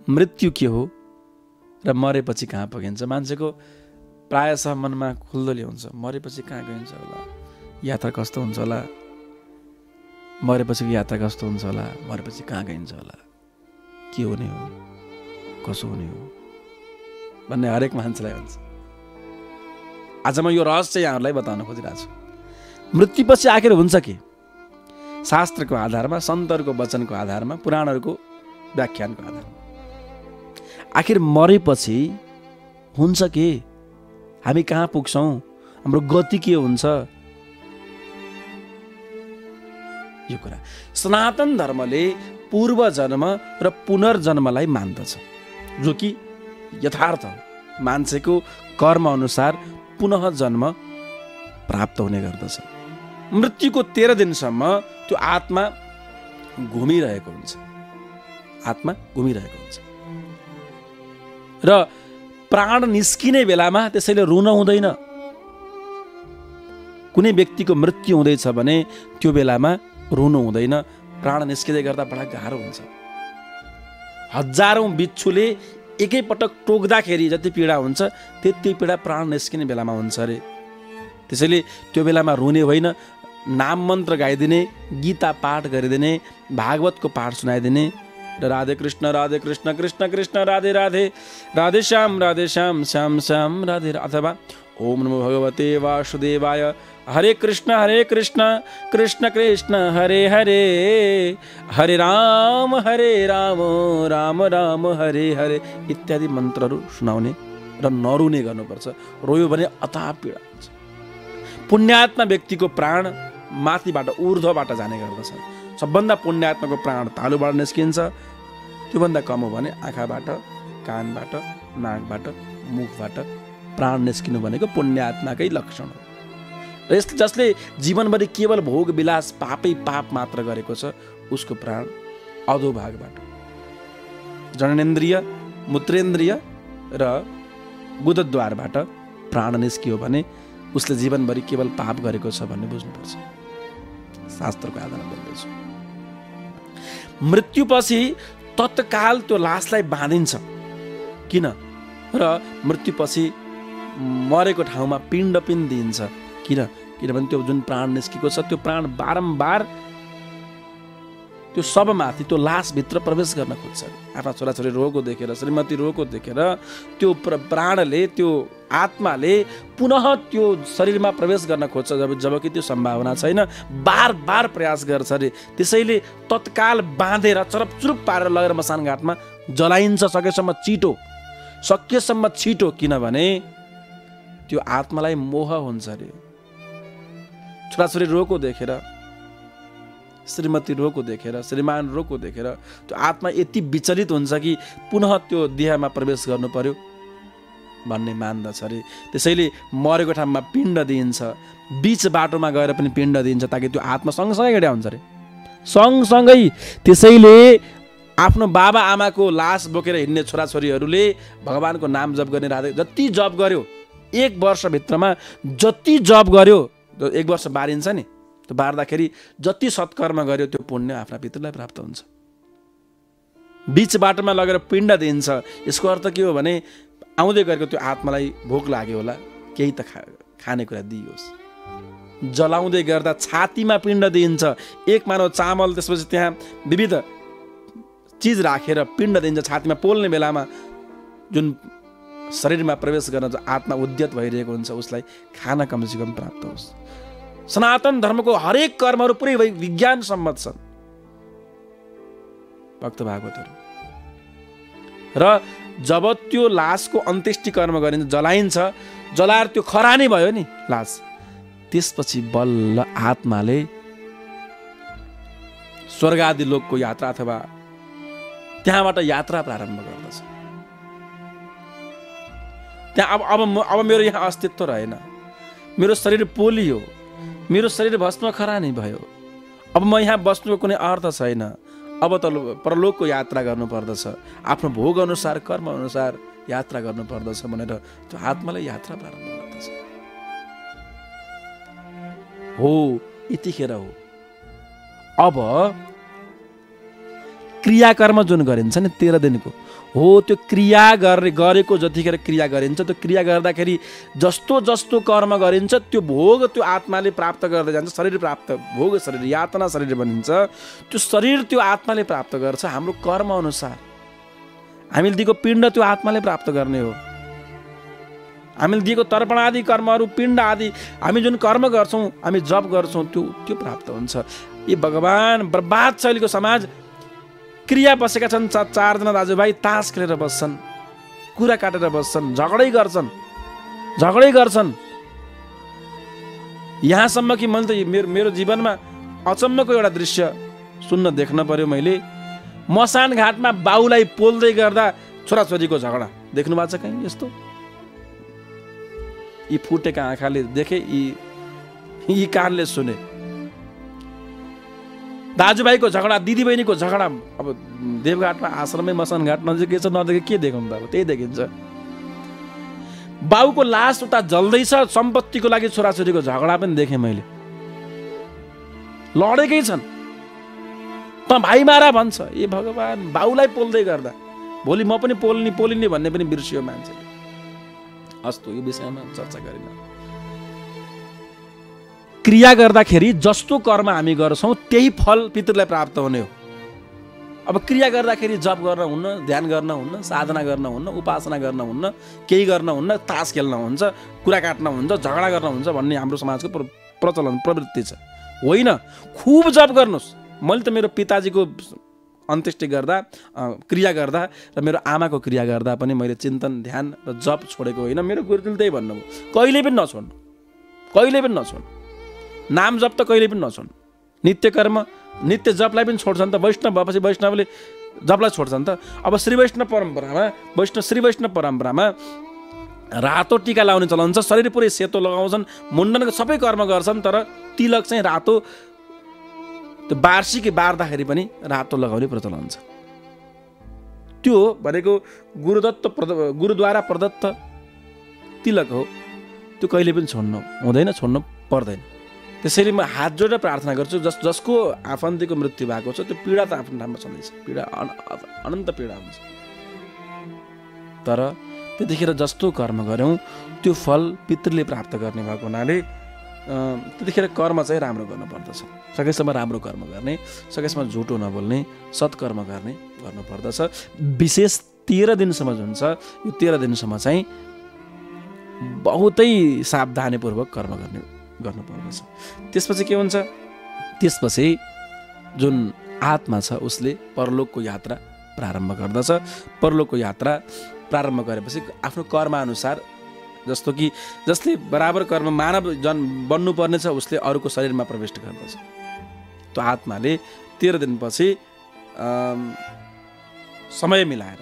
मृत्यु के हो र मरेपछि कहाँ पुगिन्छ। मान्छेको प्रायः मनमा खुल्दोले हुन्छ, मरेपछि कहाँ गइन्छ होला, यात्रा कस्तो हुन्छ होला, मरेपछिको यात्रा कस्तो हुन्छ होला, मरेपछि कहाँ गइन्छ होला, के हुने हो, कसो हुने हो भन्ने हरेक मान्छेलाई हुन्छ। आज म यो रहस्य यहाँहरूलाई बताउन खोजिरहेको छु। मृत्युपछि आखिर हुन्छ के? शास्त्रको आधारमा, सन्तहरूको वचनको आधारमा, पुराणहरूको व्याख्यानको आधारमा आखिर मरेपछि हुन्छ के? हामी कहाँ पुग्छौँ? हाम्रो गति के हुन्छ? यो कुरा सनातन धर्मले पूर्व जन्म र पुनर्जन्मलाई मान्दछ, जो कि यथार्थ हो। मान्छेको कर्म अनुसार पुनः जन्म प्राप्त हुने गर्दछ। मृत्युको 13 दिनसम्म त्यो आत्मा घुमिरहेको हुन्छ, आत्मा घुमिरहेको हुन्छ र प्राण निस्किने बेलामा त्यसैले रुन हुँदैन। कुनै व्यक्तिको मृत्यु हुँदैछ भने त्यो बेलामा रुनु हुँदैन। प्राण निस्किँदै गर्दा बडा गाह्रो हुन्छ। हजारौं बिच्छुले एकैपटक टोक्दाखेरि जति पीडा हुन्छ त्यति पीडा प्राण निस्किने बेलामा हुन्छ अरे। त्यसैले त्यो बेलामा रुने होइन, नाम मन्त्र गाइदिने, गीता पाठ गरिदिने, भागवतको पाठ सुनाइदिने र राधे कृष्ण कृष्ण कृष्ण राधे राधे, राधे श्याम श्याम श्याम राधे, अथवा ओम नमो भगवते वासुदेवाय, हरे कृष्ण कृष्ण कृष्ण हरे हरे, हरे राम राम राम हरे हरे इत्यादि मन्त्रहरू सुनाउने र नरुने गर्नुपर्छ। रोयो भने अथाह पीडा हुन्छ। पुण्यात्मा व्यक्तिको प्राण माथिबाट ऊर्ध्वबाट जाने गर्दछ। सबभन्दा पुण्यात्माको प्राण तालुबाट निस्किन्छ। त्योभन्दा कम हो भने आँखाबाट, कानबाट, नाकबाट, मुखबाट प्राण निस्किनु भनेको पुण्यात्माकै लक्षण हो। र जसले जीवनभरि केवल भोग विलास पापै पाप मात्र गरेको छ उसको प्राण अधोभागबाट, जननेन्द्रिय, मूत्रेन्द्रिय र गुदद्वारबाट प्राण निस्कियो भने उसले जीवनभरि केवल पाप गरेको छ भन्ने बुझ्नुपर्छ। शास्त्रको आधारमा बोल्दैछु। मृत्युपछि तत्काल त्यो लासलाई बाँधिन्छ। किन? र मृत्युपछि मरेको ठाउँमा पिण्ड पनि दिइन्छ। किनभने त्यो जुन प्राण निस्केको छ त्यो प्राण बारम्बार त्यो सबमाथि, त्यो लासभित्र प्रवेश गर्न खोज्छ। आफ्ना छोराछोरी रोएको देखेर, श्रीमती रोएको देखेर त्यो प्राणले, त्यो आत्माले पुनः त्यो शरीरमा प्रवेश गर्न खोज्छ, जबकि त्यो सम्भावना छैन। बार बार प्रयास गर्छ अरे। त्यसैले तत्काल बाँधेर चरपचुरुप पारेर लगेर मसानघाटमा जलाइन्छ सकेसम्म छिटो। किनभने त्यो आत्मालाई मोह हुन्छ अरे। छोराछोरी रोएको देखेर, श्रीमती रोएको देखेर, श्रीमान रोएको देखेर त्यो आत्मा यति विचलित हुन्छ कि पुनः त्यो देहमा प्रवेश गर्नु पर्यो भन्ने मान्दछ अरे। त्यसैले मरेको ठाउँमा पिण्ड दिइन्छ, बीच बाटोमा गएर पनि पिण्ड दिइन्छ, ताकि त्यो आत्मा सँगसँगै हिँड्या हुन्छ अरे, सँगसँगै। त्यसैले आफ्नो बाबा आमाको लास बोकेर हिँड्ने छोराछोरीहरूले भगवानको नाम जप गर्ने, राधे जति जप गर्यो, 1 वर्षभित्रमा जति जप गर्यो, 1 वर्ष बारिन्छ नि, त्यो बार्दाखेरि जति सत्कर्म गर्यो त्यो पुण्य आफ्ना पितृलाई प्राप्त हुन्छ। बीच बाटोमा लगेर पिण्ड दिन्छ। यसको अर्थ के हो भने आउँदै गरेको त्यो आत्मालाई भोक लाग्यो होला, केही त खाने कुरा दिइयोस्। जलाउँदै गर्दा छातीमा पिण्ड दिइन्छ। एक मानव चामल, त्यसपछि त्यहाँ विविध चिज राखेर पिण्ड दिइन्छ छातीमा। पोल्ने बेलामा जुन शरीरमा प्रवेश गर्न जो आत्मा उद्यत भइरहेको हुन्छ उसलाई खाना कमसेकम प्राप्त होस्। सनातन धर्मको हरेक कर्महरू पुरै विज्ञान सम्मत छन्, भक्त भागवतहरू। र जब त्यो लासको अन्त्येष्टि कर्म गरिन्छ, जलाइन्छ, जलाएर त्यो खरानी भयो नि लास, त्यसपछि बल्ल आत्माले स्वर्ग आदि लोकको यात्रा अथवा त्यहाँबाट यात्रा प्रारम्भ गर्दछ। त्यहाँ अब मेरो यहाँ अस्तित्व रहेन, मेरो शरीर पोलियो, मेरो शरीर भस्म खरानी भयो, अब म यहाँ बस्नुको कुनै अर्थ छैन, अब त परलोकको यात्रा गर्नुपर्दछ, आफ्नो भोग अनुसार, कर्म अनुसार यात्रा गर्नुपर्दछ भनेर त्यो आत्माले यात्रा प्रारम्भ गर्दछ। हो, यतिखेर हो अब क्रियाकर्म जुन गरिन्छ नि 13 दिनको हो, त्यो क्रिया गरेको जतिखेर क्रिया गरिन्छ, त्यो क्रिया गर्दाखेरि जस्तो जस्तो कर्म गरिन्छ त्यो भोग त्यो आत्माले प्राप्त गर्दै जान्छ। शरीर प्राप्त, भोग शरीर, यातना शरीर बनिन्छ। त्यो शरीर त्यो आत्माले प्राप्त गर्छ हाम्रो कर्म अनुसार। हामीले दिएको पिण्ड त्यो आत्माले प्राप्त गर्ने हो। हामीले दिएको तर्पण आदि कर्महरू, पिण्ड आदि हामी जुन कर्म गर्छौँ, हामी जप गर्छौँ, त्यो प्राप्त हुन्छ। यी भगवान बर्बाद शैलीको समाज, क्रिया बसेका छन् 4 जना दाजुभाइ, तास खेलेर बस्छन्, कुरा काटेर बस्छन्, झगडै गर्छन्। यहाँसम्म कि मैले त मेरो जीवनमा अचम्मको एउटा दृश्य सुन्न देख्न पर्यो। मैले मसान घाटमा बाउलाई पोल्दै गर्दा छोराछोरीको झगडा देख्नु भएको छ कहीँ यस्तो? यी फुटेका आँखाले देखे, यी कानले सुने। दाजुभाइको झगडा, दिदीबहिनीको झगडा। अब देवघाटमा आश्रममै मसान घाट नजिकै छ, नदेखे के देखौँ त? अब त्यही देखिन्छ। बाउको लास उता जल्दैछ, सम्पत्तिको लागि छोराछोरीको झगडा पनि देखेँ मैले। लडेकै छन्, त भाइ मारा भन्छ। ए भगवान, बाउलाई पोल्दै गर्दा भोलि म पनि पोलिने भन्ने पनि बिर्सियो मान्छेले। अस्तु, यो विषयमा चर्चा गरिन। क्रिया गर्दाखेरि जस्तो कर्म हामी गर्छौँ त्यही फल पितृलाई प्राप्त हुने हो। अब क्रिया गर्दाखेरि जप गर्न हुन्न, ध्यान गर्न हुन्न, साधना गर्न हुन्न, उपासना गर्न हुन्न, केही गर्न हुन्न, तास खेल्न हुन्छ, कुरा काट्न हुन्छ, झगडा गर्न हुन्छ भन्ने हाम्रो समाजको प्रचलन प्रवृत्ति छ। होइन, खुब जप गर्नुहोस्। मैले त मेरो पिताजीको अन्त्येष्टि गर्दा, क्रिया गर्दा र मेरो आमाको क्रिया गर्दा पनि मैले चिन्तन, ध्यान र जप छोडेको होइन। मेरो गुरुले त्यही भन्नुभयो, कहिले पनि नछोड्नु। नाम जप त कहिले पनि नछोड्नु। नित्य कर्म, नित्य जपलाई पनि छोड्छन् त। वैष्णव भएपछि वैष्णवले जपलाई छोड्छन् त। अब श्री वैष्णव परम्परामा रातो टीका लाउने चलन छ। शरीर पुरै सेतो लगाउँछन्, मुण्डनको सबै कर्म गर्छन्, तर तिलक चाहिँ रातो, त्यो वार्षिकी बार्दाखेरि पनि रातो लगाउने प्रचलन छ। त्यो भनेको गुरुद्वारा प्रदत्त तिलक हो। त्यो कहिले पनि छोड्नु हुँदैन, छोड्नु पर्दैन। त्यसैले म हात जोडेर प्रार्थना गर्छु, जसको आफन्तीको मृत्यु भएको छ त्यो पीडा त आफ्नो ठाउँमा छँदैछ, पीडा अनन्त पीडा हुन्छ। तर त्यतिखेर जस्तो कर्म गऱ्यौँ त्यो फल पितृले प्राप्त गर्ने भएको हुनाले त्यतिखेर कर्म चाहिँ राम्रो गर्नुपर्दछ। सकेसम्म राम्रो कर्म गर्ने, सकेसम्म झुटो नबोल्ने, सत्कर्म गर्नुपर्दछ। विशेष 13 दिनसम्म जुन छ, यो 13 दिनसम्म चाहिँ बहुतै सावधानीपूर्वक कर्म गर्नुपर्दछ। त्यसपछि के हुन्छ? त्यसपछि जुन आत्मा छ उसले परलोकको यात्रा प्रारम्भ गर्दछ। परलोकको यात्रा प्रारम्भ गरेपछि आफ्नो कर्मअनुसार, जस्तो कि जसले बराबर कर्म मानव बन्नुपर्ने छ उसले अरूको शरीरमा प्रवेश गर्दछ। त्यो आत्माले 13 दिनपछि समय मिलाएर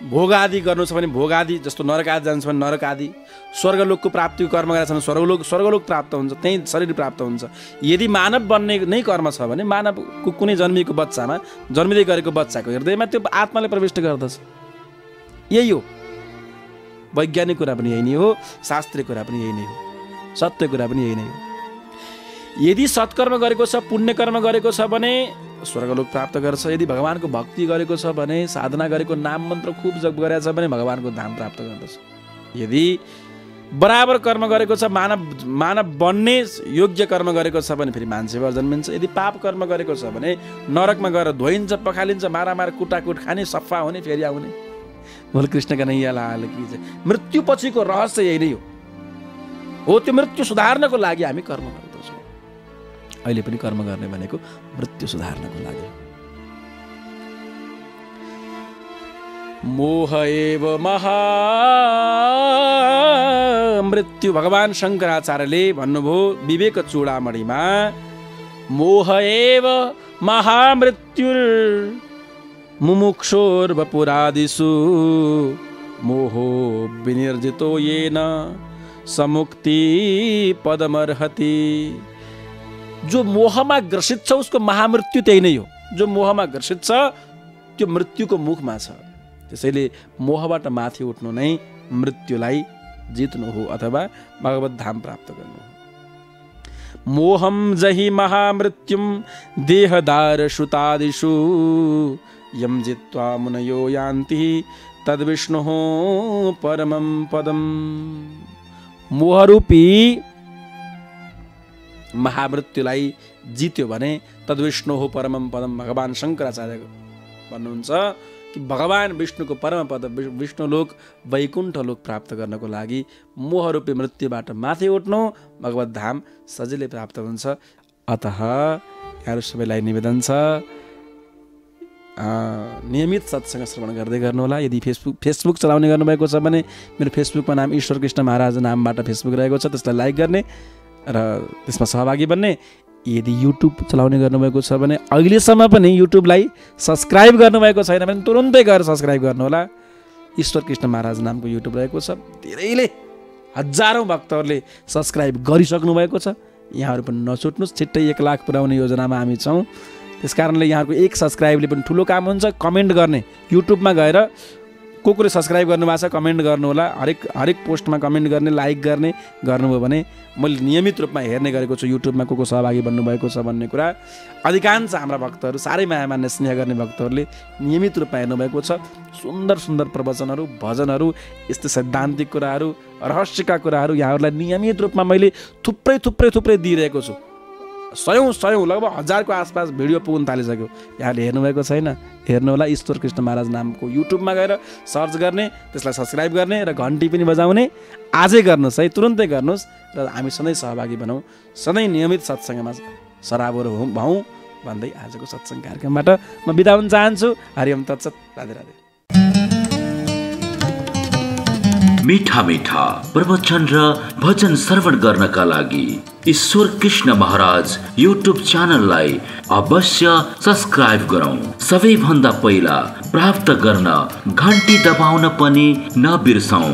भोग आदि गर्नु छ भने भोग आदि, जस्तो नरक आदि जान्छ भने नरक आदि, स्वर्गलोकको प्राप्तिको कर्म गरेका छन् स्वर्गलोक प्राप्त हुन्छ, त्यही शरीर प्राप्त हुन्छ। यदि मानव बन्ने नै कर्म छ भने मानवको कुनै जन्मिएको बच्चामा, जन्मिँदै गरेको बच्चाको हृदयमा त्यो आत्माले प्रवेश गर्दछ। यही हो, वैज्ञानिक कुरा पनि यही नै हो, शास्त्रीय कुरा पनि यही नै हो, सत्य कुरा पनि यही नै हो। यदि सत्कर्म गरेको छ, पुण्य कर्म गरेको छ भने स्वर्गलोक प्राप्त गर्छ। यदि भगवानको भक्ति गरेको छ भने, साधना गरेको, नाम मन्त्र खुब जप गरेको छ भने भगवानको धाम प्राप्त गर्दछ। यदि बराबर कर्म गरेको छ, मानव बन्ने योग्य कर्म गरेको छ भने फेरि मान्छे भएर जन्मिन्छ। यदि पाप कर्म गरेको छ भने नरकमा गएर धोइन्छ, पखालिन्छ, मारामार कुटाकुट खाने, सफा हुने, फेरि आउने। बोल कृष्ण कन्हैया लाल की जय। मृत्यु पछिको रहस्य यही नै हो। त्यो मृत्यु सुधार्नको लागि हामी कर्म गर्दछौँ। अहिले पनि कर्म गर्ने भनेको मृत्यु सुधार्नको लागि। मोह एव महामृत्यु, भगवान शङ्कराचार्यले भन्नुभयो विवेक चूडामणिमा, मोह एव महामृत्युर मुमुक्षोर्वपुरादिषु मोहो विनिर्जितो येन समुक्ति पदमर्हति। जो मोहमा ग्रसित छ उसको महामृत्यु त्यही नै हो। जो मोहमा ग्रसित छ त्यो मृत्युको मुखमा छ। त्यसैले मोहबाट माथि उठ्नु नै मृत्युलाई जित्नु हो अथवा भगवत धाम प्राप्त गर्नु हो। मोहम जहि महामृत्युम देहदार श्रुतादिषु यम जित्वा मुनयो यान्ति तद्विष्णुः परमं पदम। मोहरूपी महामृत्युलाई जित्यो भने तद्विष्णुः परमं पदम। भगवान शङ्कराचार्य भन्नुहुन्छ कि भगवान विष्णुको परम पद विष्णु लोक वैकुण्ठ लोक प्राप्त गर्नको लागि मोहरूपी मृत्युबाट माथि उठ्नु भगवत धाम सजिलै प्राप्त हुन्छ। अतः यहाँहरू सबैलाई निवेदन छ नियमित सत्संग श्रवण गर्दै गर्नुहोला। यदि फेसबुक चलाउने गर्नुभएको छ भने मेरो फेसबुकमा नाम ईश्वर कृष्ण महाराज नामबाट फेसबुक रहेको छ, त्यसलाई लाइक गर्ने र त्यसमा सहभागी बन्ने। यदि युट्युब चलाउने गर्नुभएको छ भने अहिलेसम्म पनि युट्युबलाई सब्सक्राइब गर्नुभएको छैन भने तुरुन्तै गएर सब्सक्राइब गर्नुहोला। ईश्वर कृष्ण महाराज नामको युट्युब रहेको छ, धेरैले हजारौँ भक्तहरूले सब्सक्राइब गरिसक्नु भएको छ। यहाँहरू पनि नछुट्नुहोस्, छिट्टै 1 लाख पुर्याउने योजनामा हामी छौँ। त्यसकारणले यहाँहरूको एक सब्सक्राइबले पनि ठुलो काम हुन्छ। कमेन्ट गर्ने, युट्युबमा गएर को सब्सक्राइब गर्नुभएको छ कमेन्ट गर्नुहोला। हरेक पोस्टमा कमेन्ट गर्ने, लाइक गर्ने गर्नुभयो भने मैले नियमित रूपमा हेर्ने गरेको छु युट्युबमा को सहभागी बन्नुभएको छ भन्ने कुरा। अधिकांश हाम्रा भक्तहरू, साह्रै माया मान्ने स्नेह गर्ने भक्तहरूले नियमित रूपमा हेर्नुभएको छ। सुन्दर सुन्दर प्रवचनहरू, भजनहरू, यस्तो सैद्धान्तिक कुराहरू, रहस्यका कुराहरू यहाँहरूलाई नियमित रूपमा मैले थुप्रै दिइरहेको छु। सयौं लगभग 1000 को आसपास भिडियो पुग्न थालिसक्यो। यहाँले हेर्नुभएको छैन, हेर्नुहोला। ईश्वर कृष्ण महाराज नामको युट्युबमा गएर सर्च गर्ने, त्यसलाई सब्सक्राइब गर्ने र घन्टी पनि बजाउने आजै गर्नुहोस् है, तुरुन्तै गर्नुहोस् र हामी सधैँ सहभागी बनौँ, सधैँ नियमित सत्सङ्गमा सराबर भौँ भन्दै आजको सत्सङ्ग कार्यक्रमबाट म बिदा हुन चाहन्छु। हरिओम तत्सत, राधे राधे। मीठा मीठा प्रवचन र भजन श्रवण गर्नका लागि ईश्वर कृष्ण महाराज युट्युब च्यानललाई अवश्य सब्सक्राइब गरौँ। सबैभन्दा पहिला प्राप्त गर्न घन्टी दबाउन पनि नबिर्सौँ।